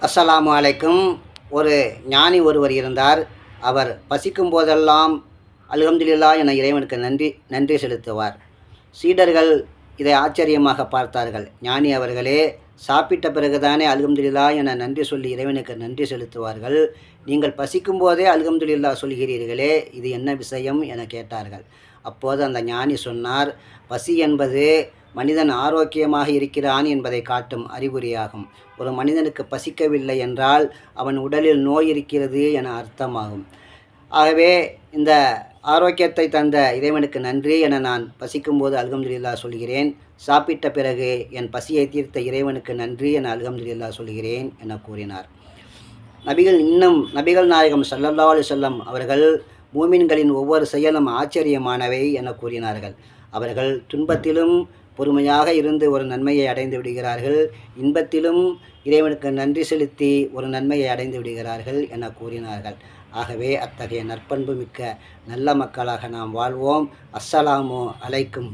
அஸ்ஸலாமு அலைக்கும். ஒரு ஞானி ஒருவர் இருந்தார். அவர் பசிக்கும் போதெல்லாம் அல்ஹம்துலில்லாஹ் என இறைவனுக்கு நன்றி செலுத்துவார். சீடர்கள் இதை ஆச்சரியமாக பார்த்தார்கள். ஞானி அவர்களே, சாப்பிட்ட பிறகுதானே அல்ஹம்துலில்லாஹ் என நன்றி சொல்லி இறைவனுக்கு நன்றி செலுத்துவார்கள். நீங்கள் பசிக்கும் போதே அல்ஹம்துலில்லாஹ் சொல்கிறீர்களே, இது என்ன விஷயம் என கேட்டார்கள். அப்போது அந்த ஞானி சொன்னார், பசி என்பது மனிதன் ஆரோக்கியமாக இருக்கிறான் என்பதை காட்டும் அறிகுறியாகும். ஒரு மனிதனுக்கு பசிக்கவில்லை என்றால் அவன் உடலில் நோய் இருக்கிறது என அர்த்தமாகும். ஆகவே இந்த ஆரோக்கியத்தை தந்த இறைவனுக்கு நன்றி என நான் பசிக்கும்போது அல்ஹம்துலில்லாஹ் சொல்கிறேன். சாப்பிட்ட பிறகு என் பசியை தீர்த்த இறைவனுக்கு நன்றி என அல்ஹம்துலில்லாஹ் சொல்கிறேன் என கூறினார். நபிகள் நாயகம் ஸல்லல்லாஹு அலைஹி வஸல்லம் அவர்கள் மூமின்களின் ஒவ்வொரு செயலும் ஆச்சரியமானவை என கூறினார்கள். அவர்கள் துன்பத்திலும் பொறுமையாக இருந்து ஒரு நன்மையை அடைந்து விடுகிறார்கள், இன்பத்திலும் இறைவனுக்கு நன்றி செலுத்தி ஒரு நன்மையை அடைந்து விடுகிறார்கள் என கூறினார்கள். ஆகவே அத்தகைய நற்பண்பு மிக்க நல்ல மக்களாக நாம் வாழ்வோம். அஸ்ஸலாமு அலைக்கும்.